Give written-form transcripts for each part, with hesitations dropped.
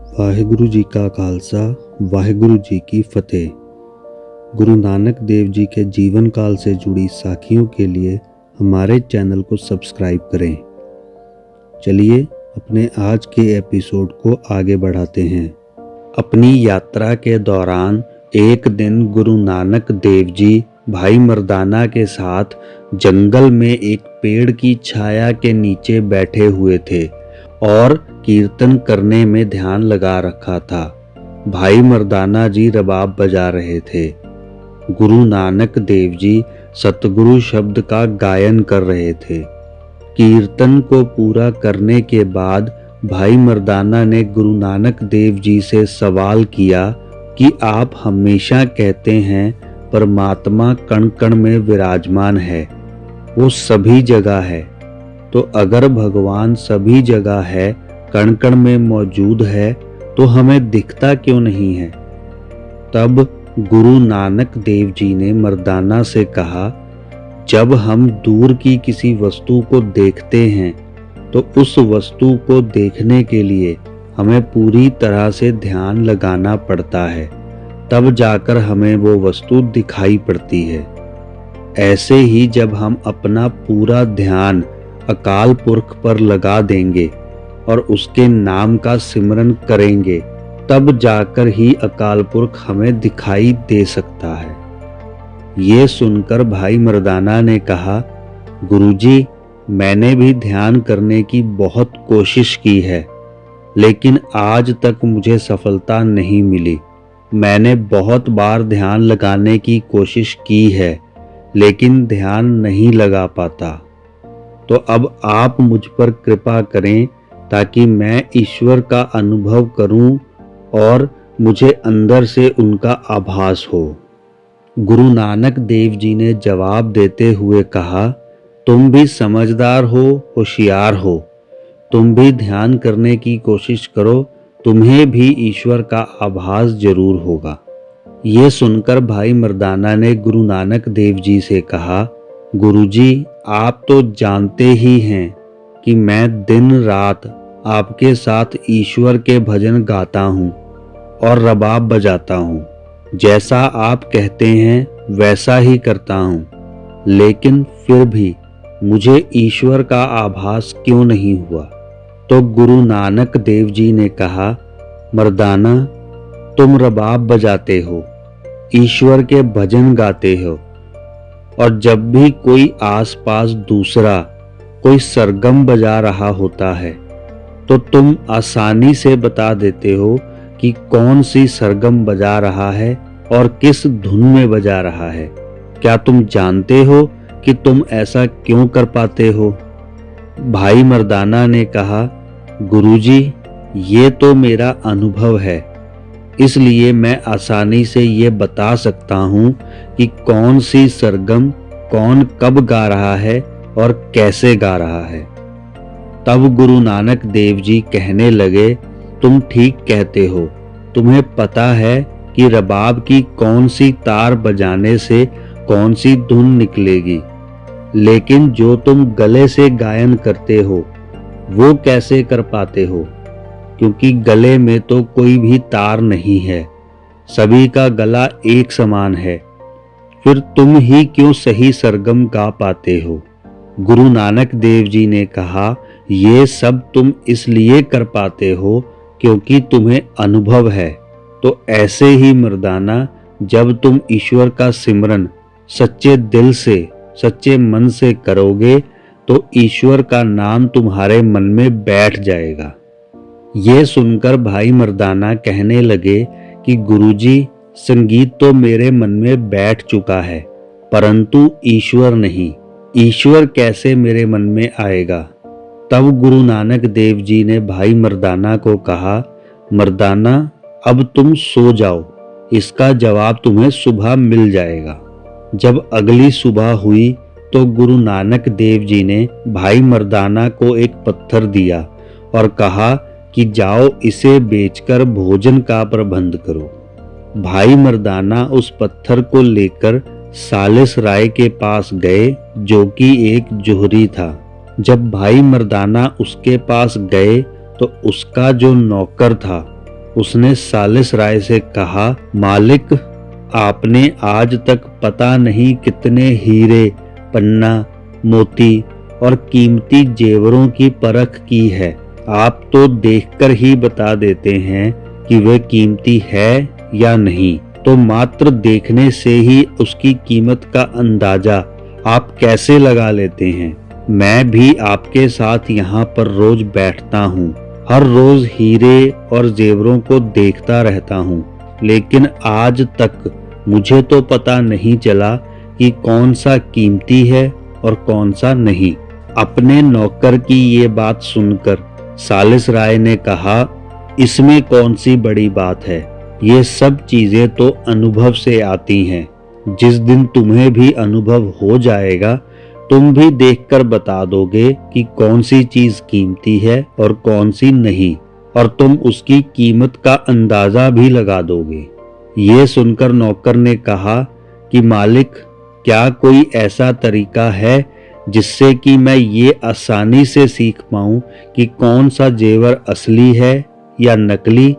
वाहिगुरु जी का खालसा वाहिगुरु जी की फतेह। गुरु नानक देव जी के जीवन काल से जुड़ी साखियों के लिए हमारे चैनल को सब्सक्राइब करें। चलिए अपने आज के एपिसोड को आगे बढ़ाते हैं। अपनी यात्रा के दौरान एक दिन गुरु नानक देव जी भाई मर्दाना के साथ जंगल में एक पेड़ की छाया के नीचे बैठे हुए थे और कीर्तन करने में ध्यान लगा रखा था। भाई मर्दाना जी रबाब बजा रहे थे। गुरु नानक देव जी सतगुरु शब्द का गायन कर रहे थे। कीर्तन को पूरा करने के बाद भाई मर्दाना ने गुरु नानक देव जी से सवाल किया कि आप हमेशा कहते हैं परमात्मा कण कण में विराजमान है, वो सभी जगह है, तो अगर भगवान सभी जगह है, कण कण में मौजूद है, तो हमें दिखता क्यों नहीं है? तब गुरु नानक देव जी ने मर्दाना से कहा, जब हम दूर की किसी वस्तु को देखते हैं तो उस वस्तु को देखने के लिए हमें पूरी तरह से ध्यान लगाना पड़ता है, तब जाकर हमें वो वस्तु दिखाई पड़ती है। ऐसे ही जब हम अपना पूरा ध्यान अकाल पुरख पर लगा देंगे और उसके नाम का सिमरन करेंगे, तब जाकर ही अकाल पुरख हमें दिखाई दे सकता है। ये सुनकर भाई मर्दाना ने कहा, गुरुजी, मैंने भी ध्यान करने की बहुत कोशिश की है, लेकिन आज तक मुझे सफलता नहीं मिली। मैंने बहुत बार ध्यान लगाने की कोशिश की है, लेकिन ध्यान नहीं लगा पाता। तो अब आप मुझ पर कृपा करें ताकि मैं ईश्वर का अनुभव करूं और मुझे अंदर से उनका आभास हो। गुरु नानक देव जी ने जवाब देते हुए कहा, तुम भी समझदार हो, होशियार हो, तुम भी ध्यान करने की कोशिश करो, तुम्हें भी ईश्वर का आभास जरूर होगा। ये सुनकर भाई मर्दाना ने गुरु नानक देव जी से कहा, गुरुजी, आप तो जानते ही हैं कि मैं दिन रात आपके साथ ईश्वर के भजन गाता हूँ और रबाब बजाता हूँ। जैसा आप कहते हैं वैसा ही करता हूँ, लेकिन फिर भी मुझे ईश्वर का आभास क्यों नहीं हुआ? तो गुरु नानक देव जी ने कहा, मर्दाना, तुम रबाब बजाते हो, ईश्वर के भजन गाते हो, और जब भी कोई आसपास दूसरा कोई सरगम बजा रहा होता है तो तुम आसानी से बता देते हो कि कौन सी सरगम बजा रहा है और किस धुन में बजा रहा है। क्या तुम जानते हो कि तुम ऐसा क्यों कर पाते हो? भाई मर्दाना ने कहा, गुरुजी, ये तो मेरा अनुभव है, इसलिए मैं आसानी से ये बता सकता हूँ कि कौन सी सरगम कौन कब गा रहा है और कैसे गा रहा है। तब गुरु नानक देव जी कहने लगे, तुम ठीक कहते हो, तुम्हें पता है कि रबाब की कौन सी तार बजाने से कौन सी धुन निकलेगी, लेकिन जो तुम गले से गायन करते हो वो कैसे कर पाते हो? क्योंकि गले में तो कोई भी तार नहीं है, सभी का गला एक समान है, फिर तुम ही क्यों सही सरगम गा पाते हो? गुरु नानक देव जी ने कहा, ये सब तुम इसलिए कर पाते हो क्योंकि तुम्हें अनुभव है। तो ऐसे ही मर्दाना, जब तुम ईश्वर का सिमरन सच्चे दिल से, सच्चे मन से करोगे तो ईश्वर का नाम तुम्हारे मन में बैठ जाएगा। ये सुनकर भाई मर्दाना कहने लगे कि गुरुजी, संगीत तो मेरे मन में बैठ चुका है, परंतु ईश्वर नहीं। ईश्वर कैसे मेरे मन में आएगा? तब गुरु नानक देव जी ने भाई मर्दाना को कहा, मर्दाना, अब तुम सो जाओ, इसका जवाब तुम्हें सुबह मिल जाएगा। जब अगली सुबह हुई तो गुरु नानक देव जी ने भाई मर्दाना को एक पत्थर दिया और कहा कि जाओ इसे बेचकर भोजन का प्रबंध करो। भाई मर्दाना उस पत्थर को लेकर सालिस राय के पास गए, जो कि एक जोहरी था। जब भाई मर्दाना उसके पास गए तो उसका जो नौकर था उसने सालिस राय से कहा, मालिक, आपने आज तक पता नहीं कितने हीरे, पन्ना, मोती और कीमती जेवरों की परख की है। आप तो देखकर ही बता देते हैं कि वह कीमती है या नहीं, तो मात्र देखने से ही उसकी कीमत का अंदाजा आप कैसे लगा लेते हैं। मैं भी आपके साथ यहाँ पर रोज बैठता हूँ, हर रोज हीरे और जेवरों को देखता रहता हूँ, लेकिन आज तक मुझे तो पता नहीं चला कि कौन सा कीमती है और कौन सा नहीं। अपने नौकर की ये बात सुनकर सालिस राय ने कहा, इसमें कौन सी बड़ी बात है, ये सब चीजें तो अनुभव से आती हैं। जिस दिन तुम्हें भी अनुभव हो जाएगा, तुम भी देखकर बता दोगे कि कौन सी चीज कीमती है और कौन सी नहीं, और तुम उसकी कीमत का अंदाजा भी लगा दोगे। ये सुनकर नौकर ने कहा कि मालिक, क्या कोई ऐसा तरीका है जिससे कि मैं ये आसानी से सीख पाऊं कि कौन सा जेवर असली है या नकली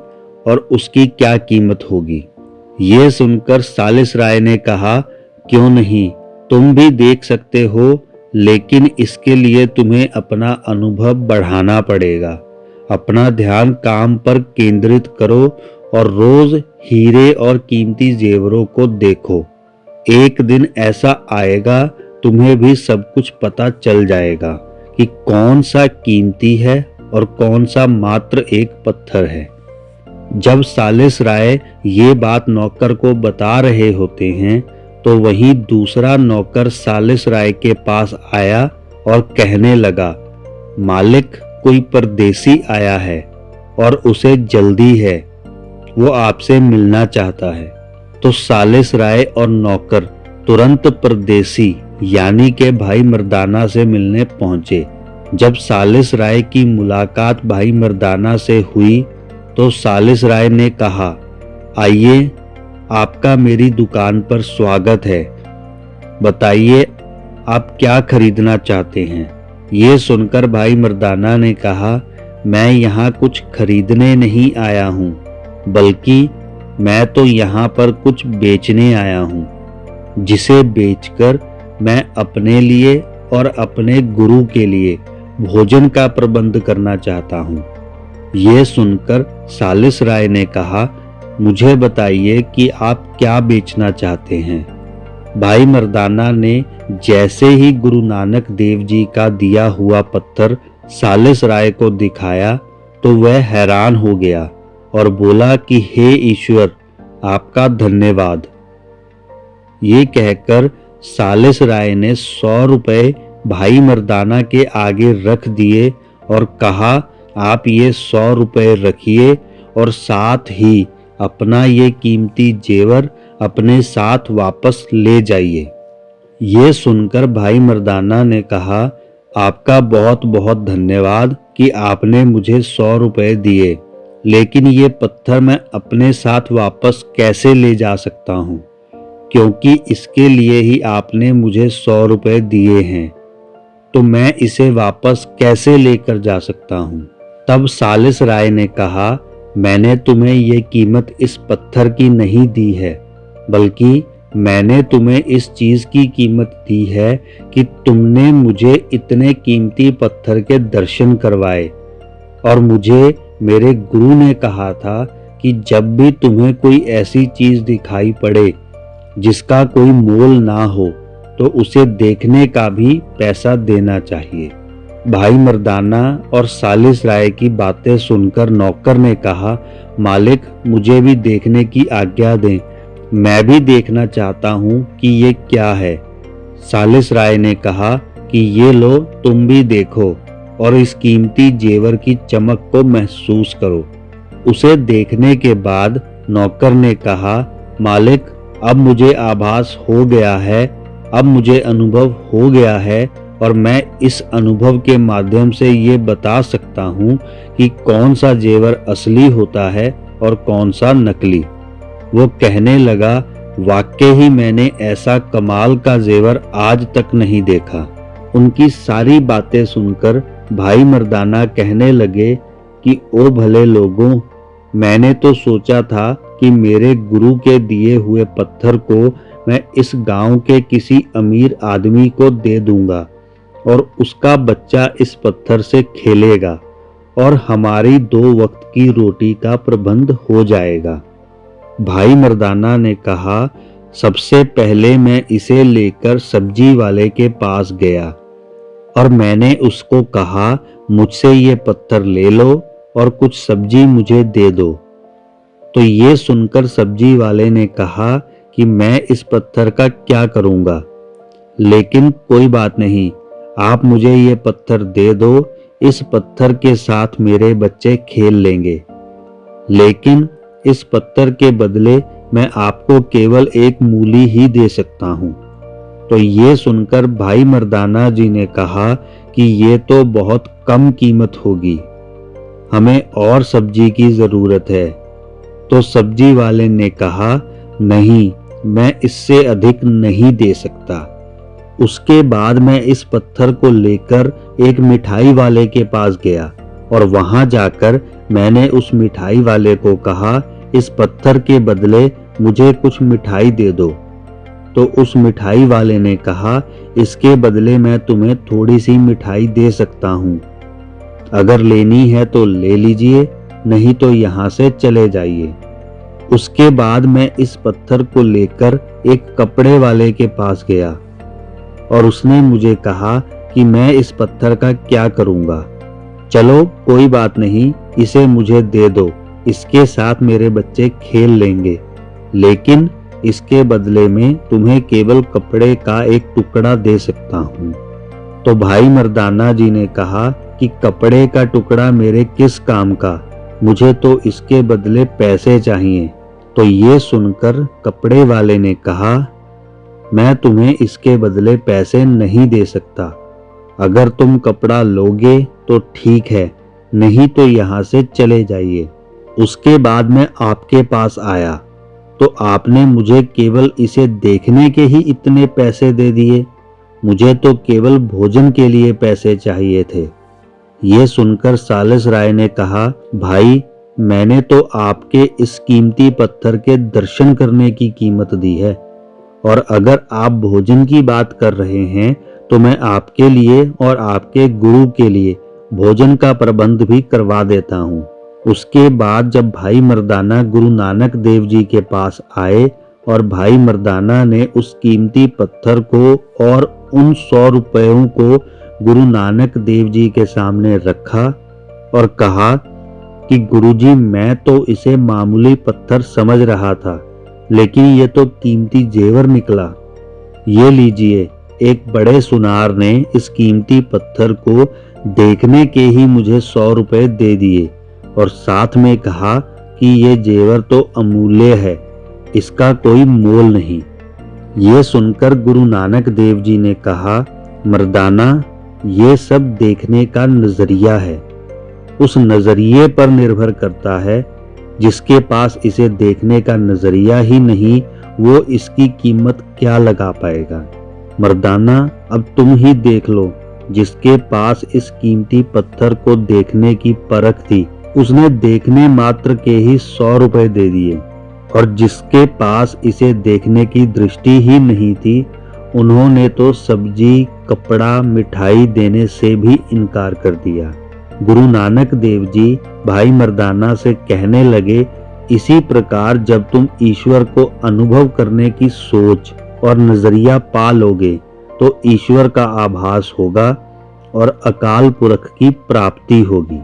और उसकी क्या कीमत होगी। ये सुनकर सालिस राय ने कहा, क्यों नहीं, तुम भी देख सकते हो, लेकिन इसके लिए तुम्हें अपना अनुभव बढ़ाना पड़ेगा। अपना ध्यान काम पर केंद्रित करो और रोज हीरे और कीमती जेवरों को देखो। एक दिन ऐसा आएगा, तुम्हें भी सब कुछ पता चल जाएगा कि कौन सा कीमती है और कौन सा मात्र एक पत्थर है। जब सालिस राय ये बात नौकर को बता रहे होते हैं, तो वहीं दूसरा नौकर सालिस राय के पास आया और कहने लगा, मालिक, कोई परदेसी आया है और उसे जल्दी है, वो आपसे मिलना चाहता है। तो सालिस राय और नौकर तुरंत परदेसी यानी के भाई मर्दाना से मिलने पहुंचे। जब सालिस राय की मुलाकात भाई मर्दाना से हुई, तो सालिस राय ने कहा, आइए, आपका मेरी दुकान पर स्वागत है, बताइए आप क्या खरीदना चाहते हैं। ये सुनकर भाई मर्दाना ने कहा, मैं यहाँ कुछ खरीदने नहीं आया हूँ, बल्कि मैं तो यहाँ पर कुछ बेचने आया हूँ, जिसे बेचकर मैं अपने लिए और अपने गुरु के लिए भोजन का प्रबंध करना चाहता हूँ। ये सुनकर सालिस राय ने कहा, मुझे बताइए कि आप क्या बेचना चाहते हैं। भाई मर्दाना ने जैसे ही गुरु नानक देव जी का दिया हुआ पत्थर सालिस राय को दिखाया, तो वह हैरान हो गया और बोला कि हे ईश्वर, आपका धन्यवाद। ये कहकर सालिस राय ने 100 रुपए भाई मर्दाना के आगे रख दिए और कहा, आप ये 100 रुपए रखिए और साथ ही अपना ये कीमती जेवर अपने साथ वापस ले जाइए। ये सुनकर भाई मर्दाना ने कहा, आपका बहुत बहुत धन्यवाद कि आपने मुझे 100 रुपए दिए, लेकिन ये पत्थर मैं अपने साथ वापस कैसे ले जा सकता हूँ, क्योंकि इसके लिए ही आपने मुझे 100 रुपए दिए हैं, तो मैं इसे वापस कैसे लेकर जा सकता हूँ। तब सालिस राय ने कहा, मैंने तुम्हें ये कीमत इस पत्थर की नहीं दी है, बल्कि मैंने तुम्हें इस चीज की कीमत दी है कि तुमने मुझे इतने कीमती पत्थर के दर्शन करवाए, और मुझे मेरे गुरु ने कहा था कि जब भी तुम्हें कोई ऐसी चीज दिखाई पड़े जिसका कोई मोल ना हो, तो उसे देखने का भी पैसा देना चाहिए। भाई मर्दाना और सालिस राय की बातें सुनकर नौकर ने कहा, मालिक, मुझे भी देखने की आज्ञा दें, मैं भी देखना चाहता हूँ कि ये क्या है। सालिस राय ने कहा कि ये लो, तुम भी देखो और इस कीमती जेवर की चमक को महसूस करो। उसे देखने के बाद नौकर ने कहा, मालिक, अब मुझे आभास हो गया है, अब मुझे अनुभव हो गया है, और मैं इस अनुभव के माध्यम से ये बता सकता हूँ कि कौन सा जेवर असली होता है और कौन सा नकली। वो कहने लगा, वाकई ही मैंने ऐसा कमाल का जेवर आज तक नहीं देखा। उनकी सारी बातें सुनकर भाई मर्दाना कहने लगे कि ओ भले लोगों, मैंने तो सोचा था कि मेरे गुरु के दिए हुए पत्थर को मैं इस गांव के किसी अमीर आदमी को दे दूंगा और उसका बच्चा इस पत्थर से खेलेगा और हमारी 2 वक्त की रोटी का प्रबंध हो जाएगा। भाई मर्दाना ने कहा, सबसे पहले मैं इसे लेकर सब्जी वाले के पास गया और मैंने उसको कहा, मुझसे ये पत्थर ले लो और कुछ सब्जी मुझे दे दो। तो ये सुनकर सब्जी वाले ने कहा कि मैं इस पत्थर का क्या करूंगा, लेकिन कोई बात नहीं, आप मुझे ये पत्थर दे दो, इस पत्थर के साथ मेरे बच्चे खेल लेंगे, लेकिन इस पत्थर के बदले मैं आपको केवल एक मूली ही दे सकता हूँ। तो ये सुनकर भाई मर्दाना जी ने कहा कि ये तो बहुत कम कीमत होगी, हमें और सब्जी की जरूरत है। तो सब्जी वाले ने कहा, नहीं, मैं इससे अधिक नहीं दे सकता। उसके बाद मैं इस पत्थर को लेकर एक मिठाई वाले के पास गया और वहां जाकर मैंने उस मिठाई वाले को कहा, इस पत्थर के बदले मुझे कुछ मिठाई दे दो। तो उस मिठाई वाले ने कहा, इसके बदले मैं तुम्हें थोड़ी सी मिठाई दे सकता हूँ, अगर लेनी है तो ले लीजिए, नहीं तो यहाँ से चले जाइए। उसके बाद मैं इस पत्थर को लेकर एक कपड़े वाले के पास गया और उसने मुझे कहा कि मैं इस पत्थर का क्या करूँगा। चलो कोई बात नहीं, इसे मुझे दे दो, इसके साथ मेरे बच्चे खेल लेंगे, लेकिन इसके बदले में तुम्हें केवल कपड़े का एक टुकड़ा दे सकता हूँ। तो भाई मर्दाना जी ने कहा कि कपड़े का टुकड़ा मेरे किस काम का, मुझे तो इसके बदले पैसे चाहिए। तो ये सुनकर कपड़े वाले ने कहा, मैं तुम्हें इसके बदले पैसे नहीं दे सकता, अगर तुम कपड़ा लोगे तो ठीक है, नहीं तो यहाँ से चले जाइए। उसके बाद मैं आपके पास आया तो आपने मुझे केवल इसे देखने के ही इतने पैसे दे दिए, मुझे तो केवल भोजन के लिए पैसे चाहिए थे। ये सुनकर सालिस राय ने कहा, भाई, मैंने तो आपके इस कीमती पत्थर के दर्शन करने की कीमत दी है, और अगर आप भोजन की बात कर रहे हैं तो मैं आपके लिए और आपके गुरु के लिए भोजन का प्रबंध भी करवा देता हूँ। उसके बाद जब भाई मर्दाना गुरु नानक देव जी के पास आए और भाई मर्दाना ने उस कीमती पत्थर को और उन 100 रुपयों को गुरु नानक देव जी के सामने रखा और कहा कि गुरुजी, मैं तो इसे मामूली पत्थर समझ रहा था, लेकिन ये तो कीमती जेवर निकला। ये लीजिए। एक बड़े सुनार ने इस कीमती पत्थर को देखने के ही मुझे 100 रुपए दे दिए और साथ में कहा कि ये जेवर तो अमूल्य है, इसका कोई मोल नहीं। ये सुनकर गुरु नानक देव जी ने कहा, मर्दाना, ये सब देखने का नजरिया है, उस नजरिए पर निर्भर करता है। जिसके पास इसे देखने का नजरिया ही नहीं, वो इसकी कीमत क्या लगा पाएगा। मर्दाना, अब तुम ही देख लो, जिसके पास इस कीमती पत्थर को देखने की परख थी, उसने देखने मात्र के ही 100 रुपए दे दिए, और जिसके पास इसे देखने की दृष्टि ही नहीं थी, उन्होंने तो सब्जी, कपड़ा, मिठाई देने से भी इनकार कर दिया। गुरु नानक देव जी भाई मर्दाना से कहने लगे, इसी प्रकार जब तुम ईश्वर को अनुभव करने की सोच और नजरिया पा लोगे तो ईश्वर का आभास होगा और अकाल पुरख की प्राप्ति होगी।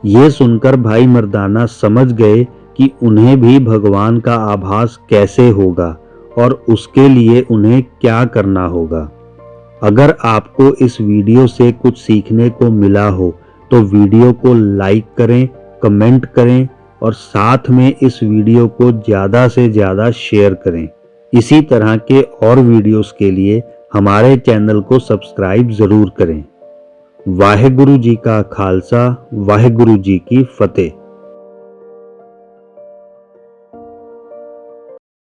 ये सुनकर भाई मर्दाना समझ गए कि उन्हें भी भगवान का आभास कैसे होगा और उसके लिए उन्हें क्या करना होगा। अगर आपको इस वीडियो से कुछ सीखने को मिला हो तो वीडियो को लाइक करें, कमेंट करें और साथ में इस वीडियो को ज़्यादा से ज़्यादा शेयर करें। इसी तरह के और वीडियोस के लिए हमारे चैनल को सब्सक्राइब ज़रूर करें। वाहेगुरु जी का खालसा, वाहेगुरु जी की फतेह।